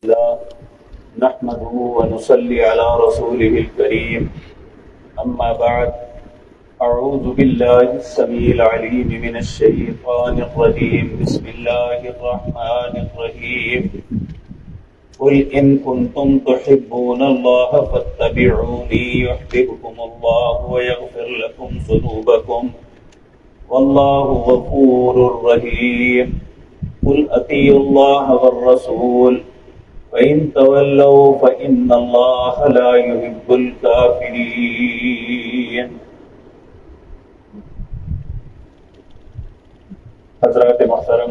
نحمده ونصلي على رسوله الكريم أما بعد أعوذ بالله السميع العليم من الشيطان الرجيم بسم الله الرحمن الرحيم قل إن كنتم تحبون الله فاتبعوني يحببكم الله ويغفر لكم ذنوبكم والله غفور رحيم قل أطيعوا الله والرسول فإن تولوا فإن الله لا يحب الكافرين۔ حضرات محترم،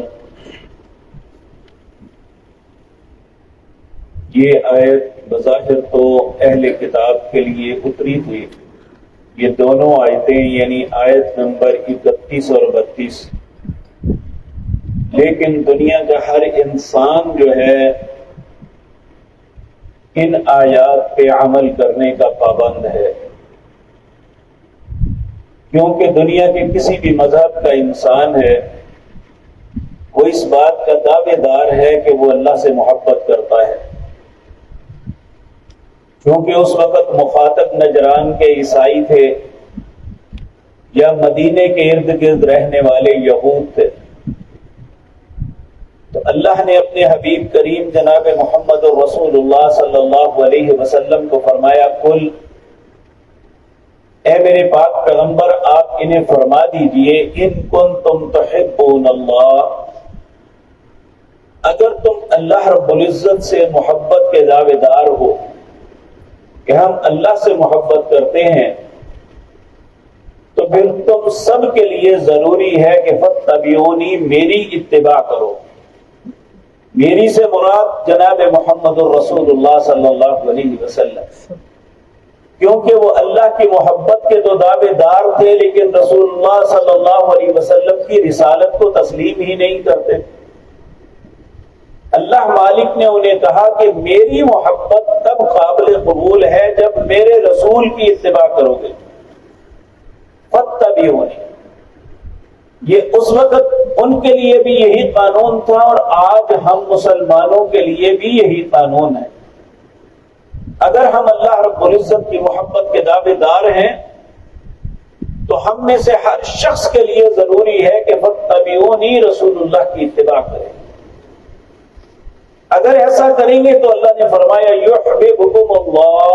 یہ آیت بظاہر تو اہل کتاب کے لیے اتری تھی۔ یہ دونوں آیتیں یعنی آیت نمبر 31 اور 32، لیکن دنیا کا ہر انسان جو ہے ان آیات پہ عمل کرنے کا پابند ہے، کیونکہ دنیا کے کسی بھی مذہب کا انسان ہے وہ اس بات کا دعوے دار ہے کہ وہ اللہ سے محبت کرتا ہے، کیونکہ اس وقت مخاطب نجران کے عیسائی تھے یا مدینے کے ارد گرد رہنے والے یہود تھے۔ تو اللہ نے اپنے حبیب کریم جناب محمد رسول اللہ صلی اللہ علیہ وسلم کو فرمایا، قل، اے میرے پاک پیغمبر آپ انہیں فرما دیجئے، ان کنتم تحبون اللہ، اگر تم اللہ رب العزت سے محبت کے دعوے دار ہو کہ ہم اللہ سے محبت کرتے ہیں، تو پھر تم سب کے لیے ضروری ہے کہ فاتبعونی، میری اتباع کرو۔ میری سے مراد جناب محمد الرسول اللہ صلی اللہ علیہ وسلم، کیونکہ وہ اللہ کی محبت کے تو دعوے دار تھے لیکن رسول اللہ صلی اللہ علیہ وسلم کی رسالت کو تسلیم ہی نہیں کرتے۔ اللہ مالک نے انہیں کہا کہ میری محبت تب قابل قبول ہے جب میرے رسول کی اتباع کرو گے، فاتبعونی۔ یہ اس وقت ان کے لیے بھی یہی قانون تھا اور آج ہم مسلمانوں کے لیے بھی یہی قانون ہے۔ اگر ہم اللہ رب العزت کی محبت کے دعوے دار ہیں تو ہم میں سے ہر شخص کے لیے ضروری ہے کہ فاتبعونی، رسول اللہ کی اتباع کریں۔ اگر ایسا کریں گے تو اللہ نے فرمایا یحببکم اللہ،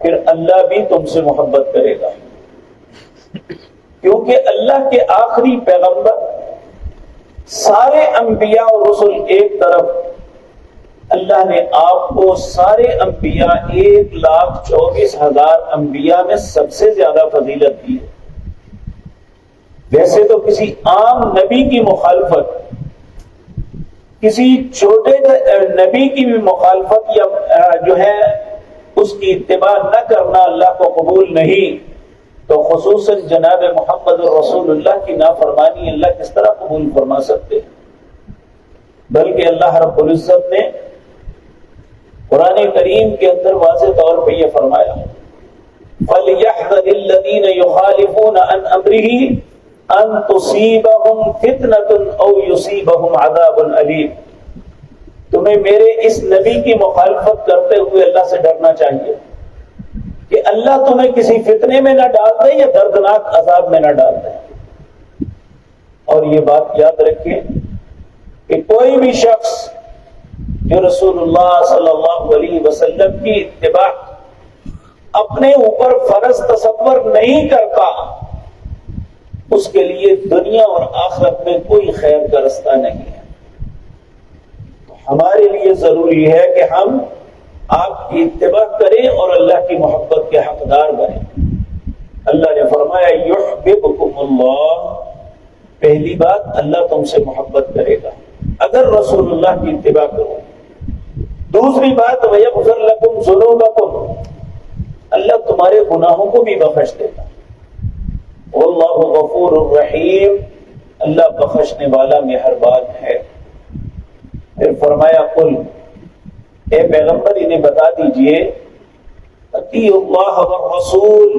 پھر اللہ بھی تم سے محبت کرے گا، کیونکہ اللہ کے آخری پیغمبر، سارے انبیاء اور رسل ایک طرف، اللہ نے آپ کو سارے انبیاء 1,24,000 انبیاء میں سب سے زیادہ فضیلت دی ہے۔ ویسے تو کسی عام نبی کی مخالفت، کسی چھوٹے نبی کی بھی مخالفت یا جو ہے اس کی اتباع نہ کرنا اللہ کو قبول نہیں، تو خصوصاً جناب محمد رسول اللہ کی نافرمانی اللہ کس طرح قبول فرما سکتے ہیں؟ بلکہ اللہ رب العزت نے قرآن کریم کے اندر واضح طور پہ یہ فرمایا، فَلْيَحْذَرِ الَّذِينَ يُخَالِفُونَ عَنْ أَمْرِهِ أَن تُصِيبَهُمْ فِتْنَةٌ أَوْ يُصِيبَهُمْ عَذَابٌ أَلِيمٌ۔ تمہیں میرے اس نبی کی مخالفت کرتے ہوئے اللہ سے ڈرنا چاہیے کہ اللہ تمہیں کسی فتنے میں نہ ڈال دے یا دردناک عذاب میں نہ ڈال دے۔ اور یہ بات یاد رکھیں کہ کوئی بھی شخص جو رسول اللہ صلی اللہ علیہ وسلم کی اتباع اپنے اوپر فرض تصور نہیں کرتا، اس کے لیے دنیا اور آخرت میں کوئی خیر کا رستہ نہیں ہے۔ ہمارے لیے ضروری ہے کہ ہم آپ کی اتباع کریں اور اللہ کی محبت کے حقدار بنیں۔ اللہ نے فرمایا یحببکم اللہ، پہلی بات اللہ تم سے محبت کرے گا اگر رسول اللہ کی اتباع کرو۔ دوسری بات ویغفر لکم ذنوبکم، اللہ تمہارے گناہوں کو بھی بخش دے گا۔ واللہ غفور الرحیم، اللہ بخشنے والا مہربان ہے۔ پھر فرمایا قل، اے پیغمبر انہیں بتا دیجئے، اطیعوا اللہ والرسول،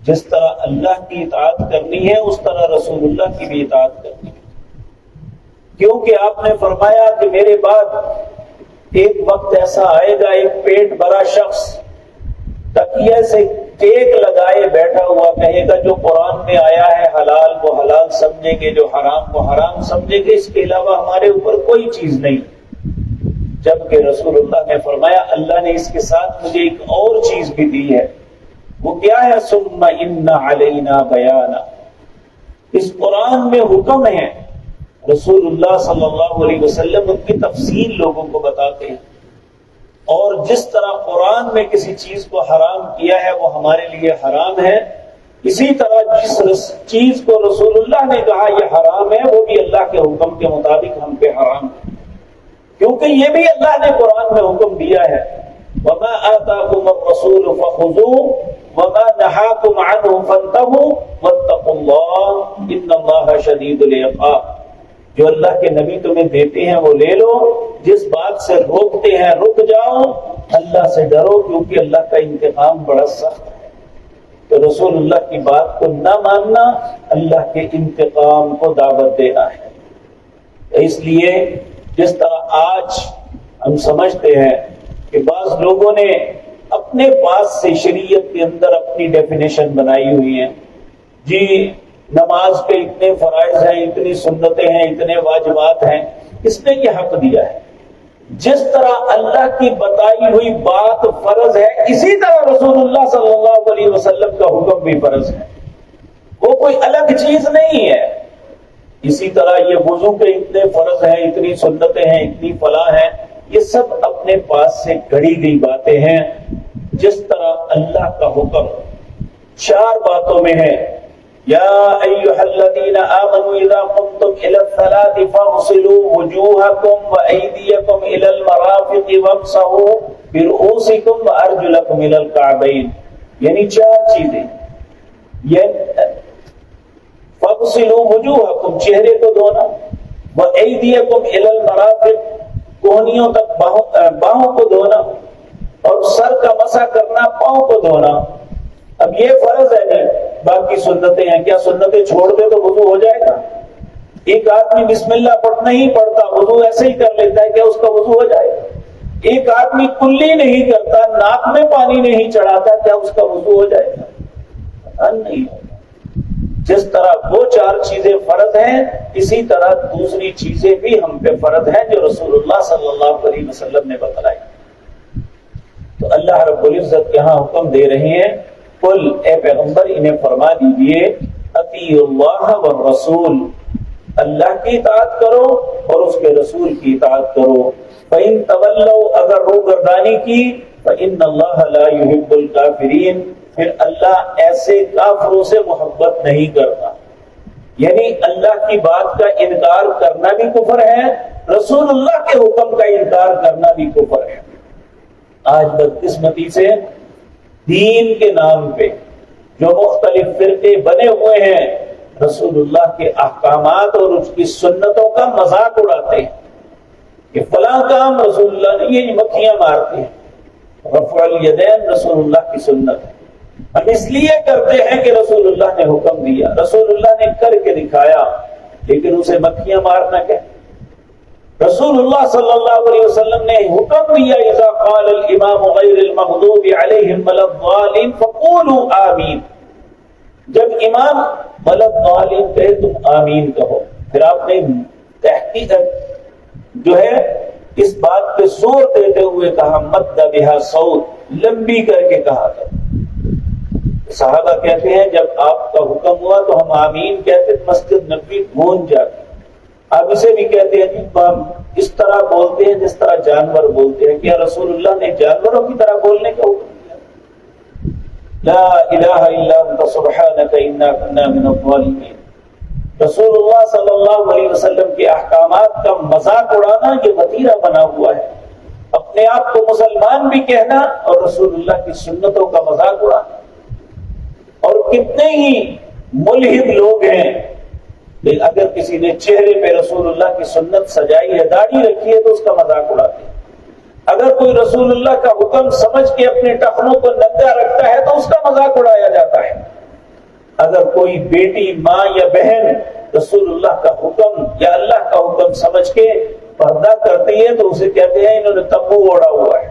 جس طرح اللہ کی اطاعت کرنی ہے اس طرح رسول اللہ کی بھی اطاعت کرنی ہے۔ کیونکہ آپ نے فرمایا کہ میرے بعد ایک وقت ایسا آئے گا، ایک پیٹ بھرا شخص تکیے سے ٹیک لگائے بیٹھا ہوا کہے گا جو قرآن میں آیا ہے حلال وہ حلال سمجھیں گے، جو حرام وہ حرام سمجھیں گے، اس کے علاوہ ہمارے اوپر کوئی چیز نہیں۔ جبکہ رسول اللہ نے فرمایا اللہ نے اس کے ساتھ مجھے ایک اور چیز بھی دی ہے، وہ کیا ہے؟ ثم ان علینا بیانا، اس قرآن میں حکم ہے، رسول اللہ صلی اللہ علیہ وسلم ان کی تفصیل لوگوں کو بتاتے ہیں، اور جس طرح قرآن میں کسی چیز کو حرام کیا ہے وہ ہمارے لیے حرام ہے، اسی طرح جس چیز کو رسول اللہ نے کہا یہ حرام ہے وہ بھی اللہ کے حکم کے مطابق ہم پہ حرام ہے، کیونکہ یہ بھی اللہ نے قرآن میں حکم دیا ہے وَمَا آتَاكُمُ الرَّسُولُ فَخُذُوهُ وَمَا نَهَاكُمْ عَنْهُ فَانْتَهُوا وَاتَّقُوا اللَّهَ إِنَّ اللَّهَ شَدِيدُ الْعِقَابِ، جو اللہ کے نبی تمہیں دیتے ہیں وہ لے لو، جس بات سے روکتے ہیں رک جاؤ، اللہ سے ڈرو کیونکہ اللہ کا انتقام بڑا سخت ہے۔ تو رسول اللہ کی بات کو نہ ماننا اللہ کے انتقام کو دعوت دینا ہے۔ اس لیے جس طرح آج ہم سمجھتے ہیں کہ بعض لوگوں نے اپنے پاس سے شریعت کے اندر اپنی ڈیفینیشن بنائی ہوئی ہے، جی نماز کے اتنے فرائض ہیں، اتنی سنتیں ہیں، اتنے واجبات ہیں، اس نے یہ حق دیا ہے۔ جس طرح اللہ کی بتائی ہوئی بات فرض ہے، اسی طرح رسول اللہ صلی اللہ علیہ وسلم کا حکم بھی فرض ہے، وہ کوئی الگ چیز نہیں ہے۔ اسی طرح یہ وضو کے اتنے فرض ہیں، اتنی سنتیں ہیں، اتنی فلاح ہیں، یہ سب اپنے پاس سے گھڑی گئی باتیں ہیں۔ جس طرح اللہ کا حکم 4 باتوں میں ہے، یا ایھا الذین آمنوا اذا قمتم الی الصلاۃ فاغسلوا وجوہکم وایدیکم الی المرافق وامسحوا برؤوسکم وارجلکم الی الکعبین، یعنی 4 چیزیں، یہ فاغسلوا وجوہکم چہرے کو دھونا، وایدیکم الی المرافق کوہنیوں تک باہوں کو دھونا، اور سر کا مسح کرنا، پاؤں کو دھونا۔ اب یہ فرض ہے نہیں، باقی سنتیں ہیں، کیا سنتیں چھوڑ دے تو وضو ہو جائے گا؟ ایک آدمی بسم اللہ نہیں پڑھتا، وضو ایسے ہی کر لیتا ہے، کیا اس کا وضو ہو جائے گا؟ ایک آدمی کلی نہیں کرتا، ناک میں پانی نہیں چڑھاتا، کیا اس کا وضو ہو جائے گا؟ نہیں ہوگا۔ جس طرح وہ 4 چیزیں فرض ہیں، اسی طرح دوسری چیزیں بھی ہم پہ فرض ہیں جو رسول اللہ صلی اللہ علیہ وسلم نے بتلائی۔ تو اللہ رب العزت یہاں حکم دے رہے ہیں، قل اے پیغمبر انہیں فرما دیجئے، اطیعوا اللہ والرسول، اللہ کی اطاعت کرو اور اس کے رسول کی اطاعت کرو، فإن تولوا اگر روگردانی کی، فإن اللہ لا يحب الکافرین، پھر اللہ ایسے کافروں سے محبت نہیں کرتا۔ یعنی اللہ کی بات کا انکار کرنا بھی کفر ہے، رسول اللہ کے حکم کا انکار کرنا بھی کفر ہے۔ آج بدقسمتی سے دین کے نام پہ جو مختلف فرقے بنے ہوئے ہیں، رسول اللہ کے احکامات اور اس کی سنتوں کا مذاق اڑاتے ہیں کہ فلاں کام رسول اللہ نے، یہ مکھیاں مارتے ہیں، رفع الیدین رسول اللہ کی سنت ہے، ہم اس لیے کرتے ہیں کہ رسول اللہ نے حکم دیا، رسول اللہ نے کر کے دکھایا، لیکن اسے مکھیاں مارنا کیا؟ رسول اللہ صلی اللہ علیہ وسلم نے حکم دیا، اذا قال الامام غیر المغضوب علیہم ولا الضالین فقولوا آمین، جب امام ولا الضالین کہے تم آمین کہو۔ پھر آپ نے تحقیق جو ہے اس بات پہ زور دیتے ہوئے کہا مد بہا صوت، لمبی کر کے کہا تھا۔ صحابہ کہتے ہیں جب آپ کا حکم ہوا تو ہم آمین کہتے، مسجد نبوی گونج جاتی۔ آپ اسے بھی کہتے ہیں اس طرح بولتے ہیں جس طرح جانور بولتے ہیں، کیا رسول اللہ نے جانوروں کی طرح بولنے کا حکم دیا؟ لا الہ الا انت سبحانک انا کنا من الظالمین۔ رسول اللہ صلی اللہ علیہ وسلم کے احکامات کا مذاق اڑانا یہ وتیرہ بنا ہوا ہے، اپنے آپ کو مسلمان بھی کہنا اور رسول اللہ کی سنتوں کا مذاق اڑانا۔ اور کتنے ہی ملحد لوگ ہیں، اگر کسی نے چہرے پہ رسول اللہ کی سنت سجائی ہے، داڑھی رکھی ہے، تو اس کا مذاق اڑاتے ہیں۔ اگر کوئی رسول اللہ کا حکم سمجھ کے اپنے ٹخنوں کو ننگا رکھتا ہے تو اس کا مذاق اڑایا جاتا ہے۔ اگر کوئی بیٹی، ماں یا بہن رسول اللہ کا حکم یا اللہ کا حکم سمجھ کے پردہ کرتی ہے تو اسے کہتے ہیں انہوں نے تمبو اوڑھا ہوا ہے.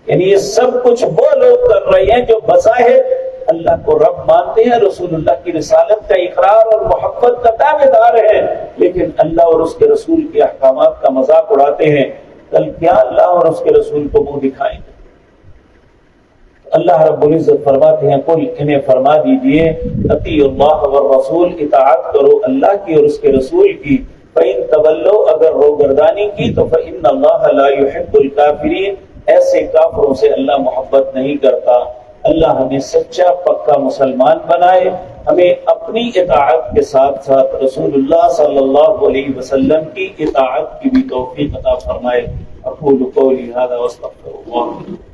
یعنی یہ سب کچھ وہ لوگ کر رہے ہیں جو بظاہر اللہ کو رب مانتے ہیں, رسول اللہ کی رسالت کا اقرار اور محبت کا دعوے دار ہیں, لیکن اللہ اور اس کے رسول کے احکامات کا مذاق اڑاتے ہیں. کل کیا اللہ اور اس کے رسول کو منہ دکھائیں گے؟ اللہ رب العزت فرماتے ہیں قل انہیں فرما دیجئے اطیعوا اللہ والرسول, اطاعت کرو اللہ کی اور اس کے رسول کی. فإن تولوا, اگر روگردانی کی تو فإن اللہ لا يحب الکافرین, ایسے کافروں سے اللہ محبت نہیں کرتا. اللہ ہمیں سچا پکا مسلمان بنائے, ہمیں اپنی اطاعت کے ساتھ ساتھ رسول اللہ صلی اللہ علیہ وسلم کی اطاعت کی بھی توفیق عطا فرمائے. اقول قولی ھذا واستغفر اللہ.